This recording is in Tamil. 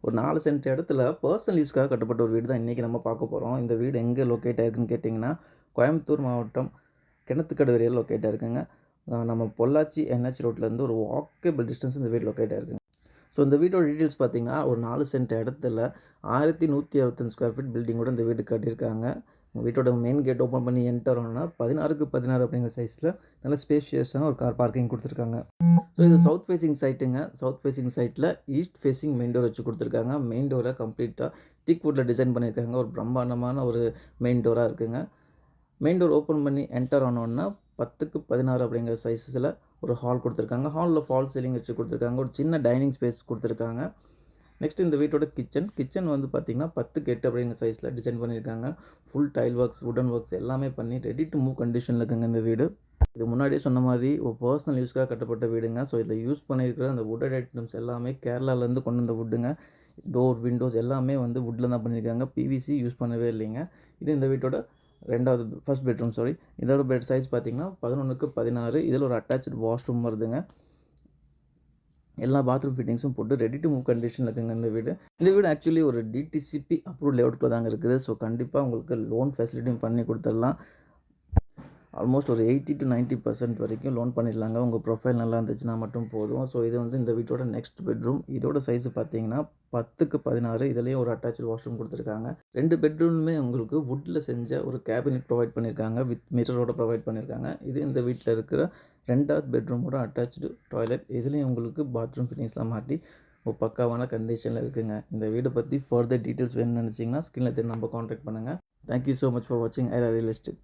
ஒரு 4 சென்ட் இடத்துல பர்சனல் யூஸ்க்காக கட்டப்பட்ட ஒரு வீடு தான் இன்றைக்கி நம்ம பார்க்க போகிறோம். இந்த வீடு எங்கே லொக்கேட் ஆயிருக்குன்னு கேட்டிங்கன்னா, கோயம்புத்தூர் மாவட்டம் கிணத்துக்கடவு ஏரியால லொக்கேட் ஆயிருக்குங்க. நம்ம பொள்ளாச்சி NH ரோட்லேருந்து ஒரு வாக்கபிள் டிஸ்டன்ஸ் இந்த வீடு லொக்கேட் ஆயிருக்குங்க. ஸோ இந்த வீட்டோட டீட்டெயில்ஸ் பார்த்தீங்கன்னா, ஒரு 4 சென்ட் இடத்துல 1165 ஸ்கொயர் ஃபீட் பில்டிங்கோட இந்த வீடு கட்டியிருக்காங்க. வீட்டோட மெயின் கேட் ஓப்பன் பண்ணி என்டர் ஆனோம்னா 16க்கு 16 அப்படிங்கிற சைஸில் நல்ல ஸ்பேஷியஸான ஒரு கார் பார்க்கிங் கொடுத்துருக்காங்க. ஸோ இது சவுத் ஃபேசிங் சைட்டுங்க. சவுத் ஃபேசிங் சைட்டில் ஈஸ்ட் ஃபேசிங் மெயின் டோர் வச்சு கொடுத்துருக்காங்க. மெயின் டோரை கம்ப்ளீட்டாக டீக் வுட்டில் டிசைன் பண்ணியிருக்காங்க. ஒரு பிரம்மாண்டமான ஒரு மெயின் டோராக இருக்குங்க. மெயின் டோர் ஓப்பன் பண்ணி என்டர் ஆனோன்னா 10க்கு 16 அப்படிங்கிற சைஸில் ஒரு ஹால் கொடுத்துருக்காங்க. ஹாலில் ஃபால் சீலிங் வச்சு கொடுத்துருக்காங்க. ஒரு சின்ன டைனிங் ஸ்பேஸ் கொடுத்துருக்காங்க. நெக்ஸ்ட் இந்த வீட்டோட கிச்சன் வந்து பார்த்திங்கன்னா 10க்கு 8 அப்படிங்கிற சைஸில் டிசைன் பண்ணியிருக்காங்க. ஃபுல் டைல் ஒர்க்ஸ், வுடன் ஒர்க்ஸ் எல்லாமே பண்ணி ரெடி டு மூவ் கண்டிஷனில் இருக்குங்க இந்த வீடு. இது முன்னாடியே சொன்ன மாதிரி ஒரு பர்சனல் யூஸ்க்காக கட்டப்பட்ட வீடுங்க. ஸோ இதில் யூஸ் பண்ணியிருக்கிற அந்த வுட்டட் ஐட்டம்ஸ் எல்லாமே கேரளாலேருந்து கொண்டு வந்த வுட்டுங்க. டோர், விண்டோஸ் எல்லாமே வந்து வுட்டில் தான் பண்ணியிருக்காங்க. PVC யூஸ் பண்ணவே இல்லைங்க. இது இந்த வீட்டோட ஃபர்ஸ்ட் பெட்ரூம். இதோட பெட் சைஸ் பார்த்திங்கன்னா 11க்கு 16. இதில் ஒரு அட்டாச்சு வாஷ்ரூம் வருதுங்க. எல்லா பாத்ரூம் ஃபிட்டிங்ஸும் போட்டு ரெடி டு மூவ் கண்டிஷனில் இருக்குங்க இந்த வீடு. இந்த வீடு ஆக்சுவலி ஒரு DTCP அப்ரூவ்ட் லேஅவுட்டில் தாங்க இருக்குது. ஸோ கண்டிப்பாக உங்களுக்கு லோன் ஃபெசிலிட்டியும் பண்ணி கொடுத்துடலாம். ஆல்மோஸ்ட் ஒரு 80 to 90% வரைக்கும் லோன் பண்ணிடலாங்க. உங்கள் ப்ரொஃபைல் நல்லா இருந்துச்சுன்னா மட்டும் போதும். ஸோ இது வந்து இந்த வீட்டோட நெக்ஸ்ட் பெட்ரூம். இதோட சைஸ் பார்த்தீங்கன்னா 10க்கு 16. இதுலேயும் ஒரு அட்டாச்சு வாஷ்ரூம் கொடுத்துருக்காங்க. 2 பெட்ரூமுமே உங்களுக்கு வுட்டில் செஞ்ச ஒரு கேபினெட் ப்ரொவைட் பண்ணியிருக்காங்க. வித் மிரரோட ப்ரொவைட் பண்ணியிருக்காங்க. இது இந்த வீட்டில் இருக்கிற 2வது பெட்ரூமோட அட்டாச்சு டாய்லெட். இதுலேயும் உங்களுக்கு பாத்ரூம் ஃபிட்டிங்ஸ்லாம் மாட்டி ஒரு பக்காவான கண்டிஷனில் இருக்குங்க. இந்த வீடை பற்றி ஃபர்தர் டீட்டெயில்ஸ் வேணும்னு நினச்சிங்கன்னா ஸ்க்ரீனில் தெரியும் நம்பர் கான்டாக்ட் பண்ணுங்கள். தேங்க்யூ ஸோ மச் ஃபார் வாட்சிங் ஐரா ரியல் எஸ்டேட்.